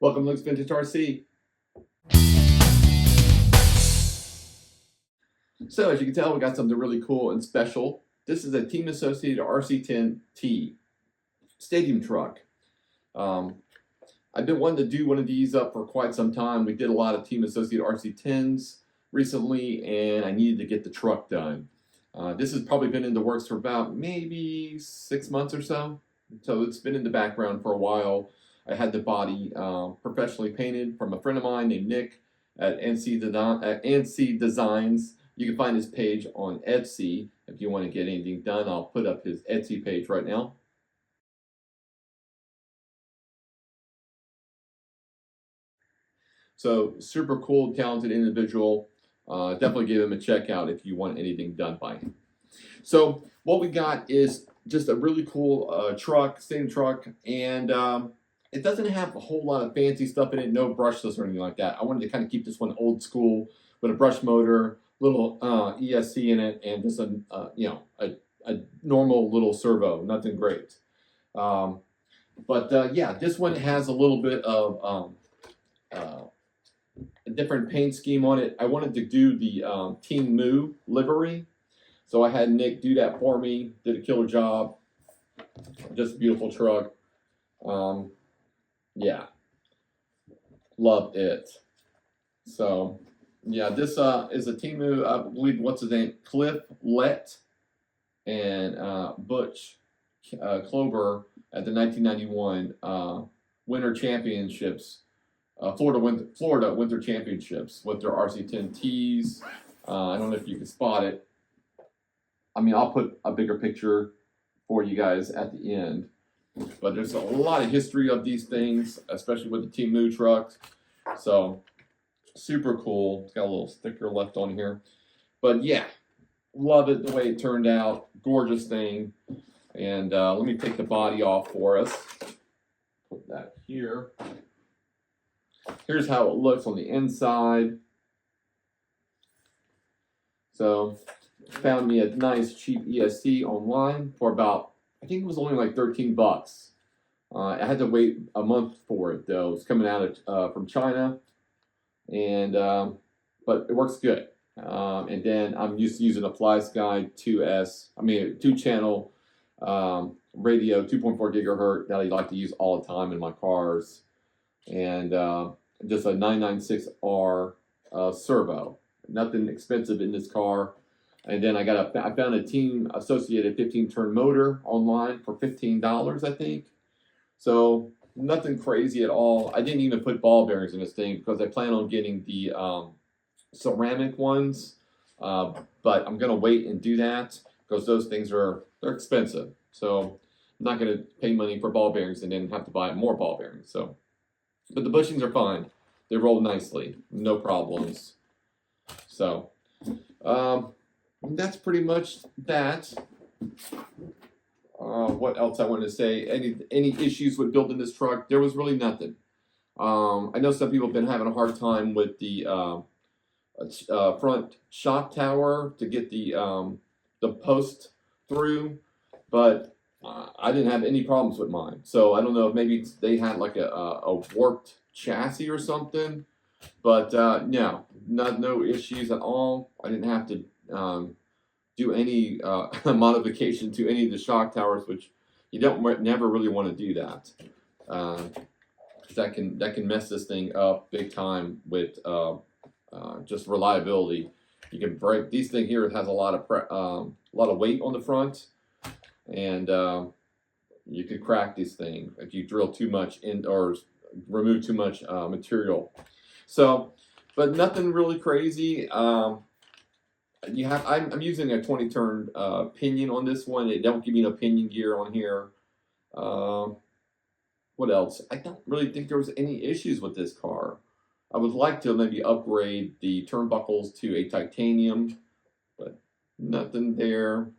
Welcome to Luke's Vintage RC. So as you can tell, we got something really cool and special. This is a Team Associated RC10T stadium truck. I've been wanting to do one of these up for quite some time. We did a lot of Team Associated RC10s recently, and I needed to get the truck done. This has probably been in the works for about maybe 6 months or so. So it's been in the background for a while. I had the body professionally painted from a friend of mine named Nick at NC Designs. You can find his page on Etsy if you want to get anything done. I'll put up his Etsy page right now. So super cool, talented individual. Definitely give him a check out if you want anything done by him. So what we got is just a really cool truck, stadium truck, and it doesn't have a whole lot of fancy stuff in it, no brushless or anything like that. I wanted to kind of keep this one old school with a brush motor, little ESC in it, and just a normal little servo, nothing great. Yeah, this one has a little bit of a different paint scheme on it. I wanted to do the Team Moo livery, so I had Nick do that for me. Did a killer job. Just a beautiful truck. Yeah, love it. So yeah, this is a Team Moo. I believe what's his name, Cliff Lett and Butch Clover at the 1991 Winter Championships. Florida Winter Championships with their RC10Ts. I don't know if you can spot it. I mean, I'll put a bigger picture for you guys at the end. But there's a lot of history of these things, especially with the Team Moo trucks. So, super cool. It's got a little sticker left on here. But yeah, love it the way it turned out. Gorgeous thing. And let me take the body off for us. Put that here. Here's how it looks on the inside. So, found me a nice cheap ESC online for about, I think it was only like 13 bucks. I had to wait a month for it though. It's coming out from China, and but it works good. And then I'm used to using a FlySky 2-channel radio, 2.4 gigahertz that I like to use all the time in my cars, and just a 996R servo. Nothing expensive in this car. And then I found a Team Associated 15-turn motor online for $15, I think. So nothing crazy at all. I didn't even put ball bearings in this thing because I plan on getting the ceramic ones. But I'm gonna wait and do that because those things they're expensive. So I'm not gonna pay money for ball bearings and then have to buy more ball bearings. So, but the bushings are fine. They roll nicely, no problems. So. That's pretty much that. What else I want to say? Any issues with building this truck? There was really nothing. I know some people have been having a hard time with the front shock tower to get the post through, but I didn't have any problems with mine. So I don't know if maybe they had like a warped chassis or something, but no issues at all. I didn't have to do any modification to any of the shock towers, which you never really want to do that. That can mess this thing up big time with just reliability. You can break these thing here. It has a lot of weight on the front, and you could crack this thing if you drill too much in or remove too much material. So, but nothing really crazy. I'm using a 20-turn pinion on this one. It don't give me no pinion gear on here. What else? I don't really think there was any issues with this car. I would like to maybe upgrade the turnbuckles to a titanium, but nothing there.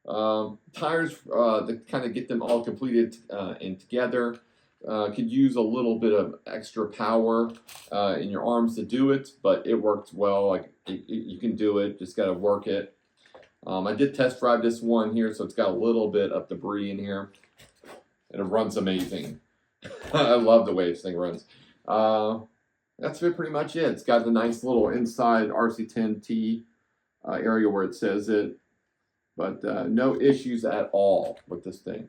Tires to kind of get them all completed and together. Could use a little bit of extra power in your arms to do it, but it worked well. Like you can do it, just got to work it. I did test drive this one here, so it's got a little bit of debris in here, and it runs amazing. I love the way this thing runs. That's pretty much it. It's got the nice little inside RC10T area where it says it, but no issues at all with this thing.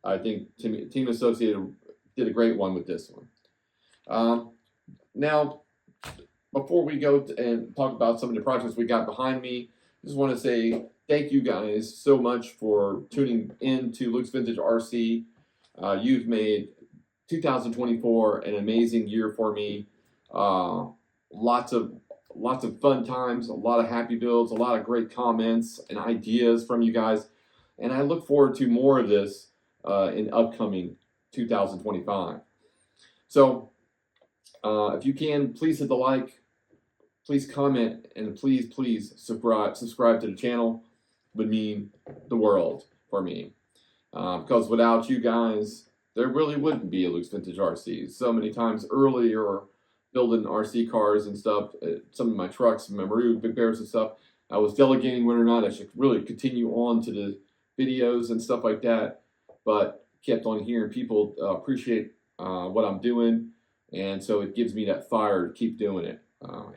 I think Team Associated did a great one with this one. Now, before we go and talk about some of the projects we got behind me, I just want to say thank you guys so much for tuning in to Luke's Vintage RC. You've made 2024 an amazing year for me. Lots of fun times, a lot of happy builds, a lot of great comments and ideas from you guys, and I look forward to more of this in upcoming 2025. So if you can, please hit the like, please comment, and please subscribe to the channel. Would mean the world for me, because without you guys, there really wouldn't be a Luke's Vintage RC. So many times earlier, building RC cars and stuff, some of my trucks, my Maru Big Bears and stuff, I was delegating whether or not I should really continue on to the videos and stuff like that, but kept on hearing people appreciate what I'm doing, and so it gives me that fire to keep doing it.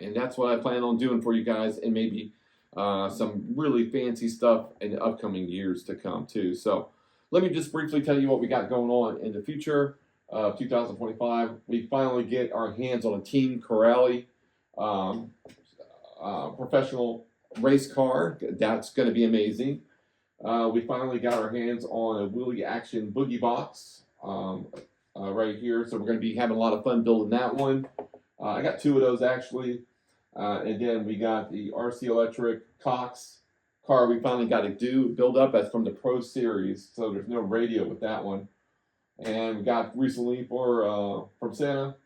And that's what I plan on doing for you guys, and maybe some really fancy stuff in the upcoming years to come too. So let me just briefly tell you what we got going on in the future of 2025. We finally get our hands on a Team Corelli professional race car. That's going to be amazing. We finally got our hands on a wheelie action boogie box right here. So we're going to be having a lot of fun building that one. I got two of those actually. And then we got the RC Electric Cox car we finally got to build up. That's from the Pro Series, so there's no radio with that one. And we got recently from Santa,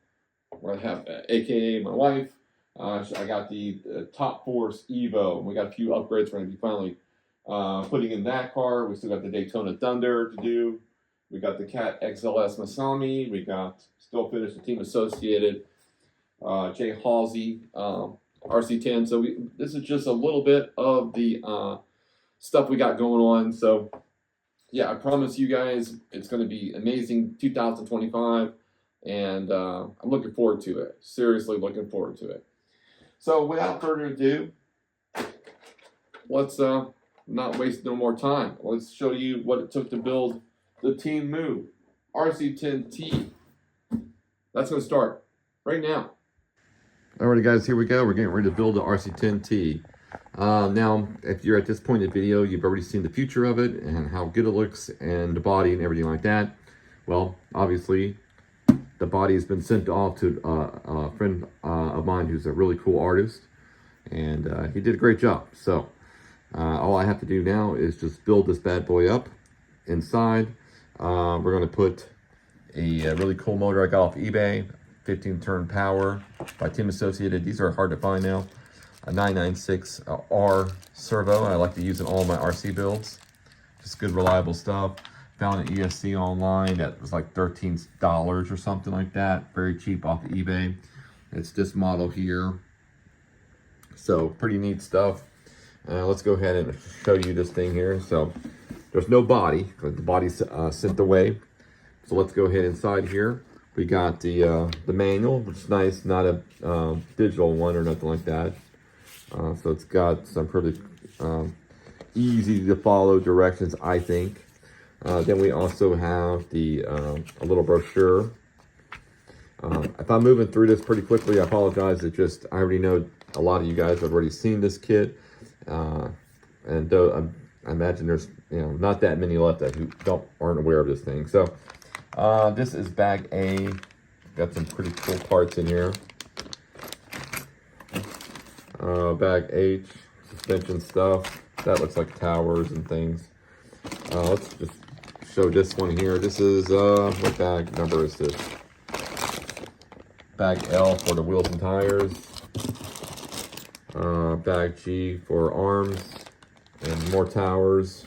where I have AKA my wife. I got the Top Force Evo. We got a few upgrades we're going to be finally putting in that car. We still got the Daytona Thunder to do. We got the Cat XLS Masami. We got still finished the Team Associated Jay Halsey RC10. So this is just a little bit of the stuff we got going on. So yeah, I promise you guys it's going to be amazing 2025, and I'm looking forward to it. Seriously looking forward to it. So without further ado, let's not waste no more time. Let's show you what it took to build the Team Move RC10T. That's going to start right now. Alrighty guys, here we go. We're getting ready to build the RC10T. Now, if you're at this point in the video, you've already seen the future of it and how good it looks and the body and everything like that. Well, obviously, the body has been sent off to a friend of mine who's a really cool artist, and he did a great job. So, all I have to do now is just build this bad boy up inside. We're going to put a really cool motor I got off eBay. 15-turn power by Team Associated. These are hard to find now. A 996R servo. I like to use in all my RC builds. Just good, reliable stuff. Found an ESC online that was like $13 or something like that. Very cheap off of eBay. It's this model here. So pretty neat stuff. Let's go ahead and show you this thing here. So there's no body because the body's sent away. So let's go ahead inside here. We got the manual, which is nice, not a digital one or nothing like that. So it's got some pretty easy to follow directions, I think. Then we also have the a little brochure. If I'm moving through this pretty quickly, I apologize. It just, I already know a lot of you guys have already seen this kit. And though I imagine there's not that many left that who aren't aware of this thing. So this is bag A. Got some pretty cool parts in here. Bag H, suspension stuff. That looks like towers and things. Let's just show this one here. This is, what bag number is this? Bag L for the wheels and tires. Bag G for arms and more towers.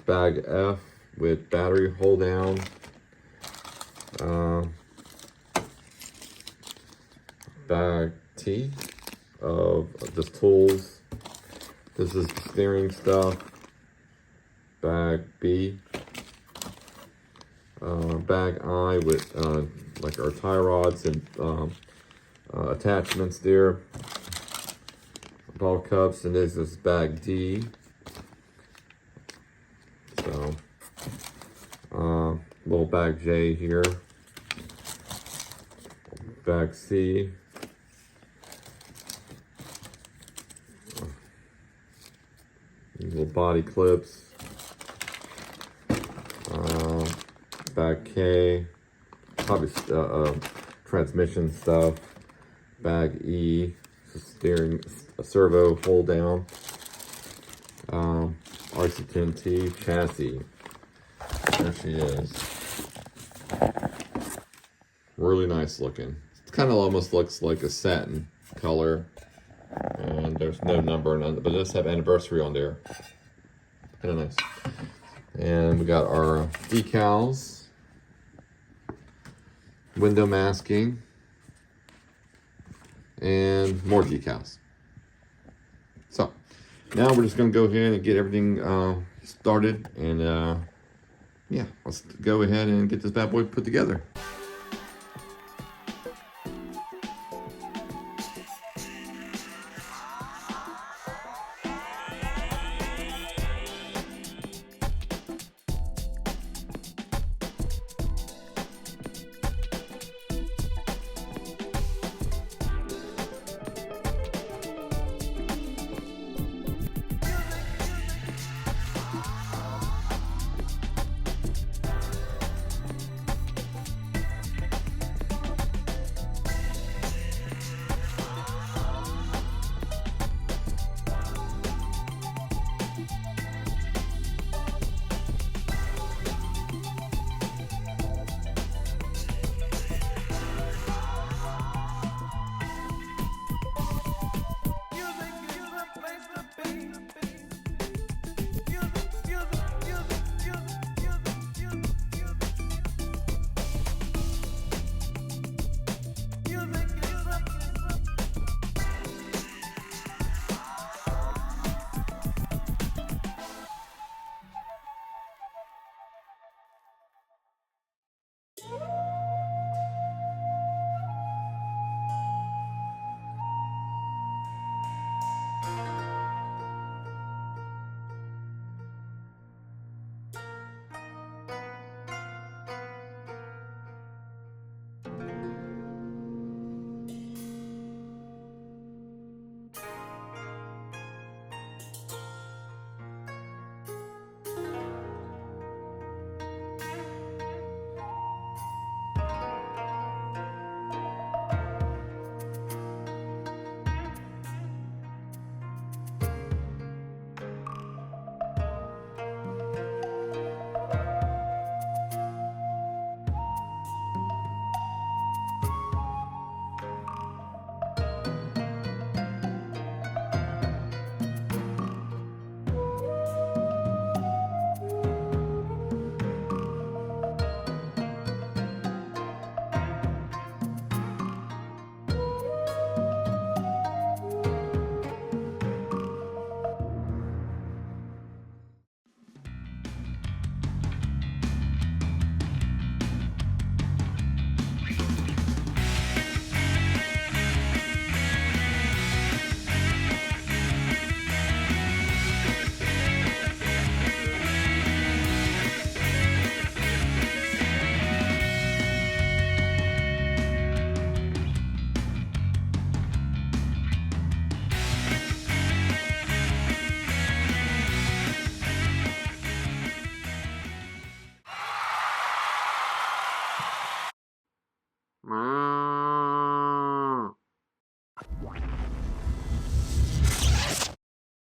Bag F with battery hold down. Bag T of just tools. This is the steering stuff. Bag B. Bag I with like our tie rods and attachments there. Ball cups, and this is bag D. So, little bag J here. Bag C. These little body clips. Bag K. Probably transmission stuff. Bag E. Steering, a servo hold down. RC10T chassis. There she is. Really nice looking. It kind of almost looks like a satin color. And there's no number, but it does have anniversary on there. Kind of nice. And we got our decals. Window masking. And more decals. So now we're just going to go ahead and get everything started, and yeah, let's go ahead and get this bad boy put together.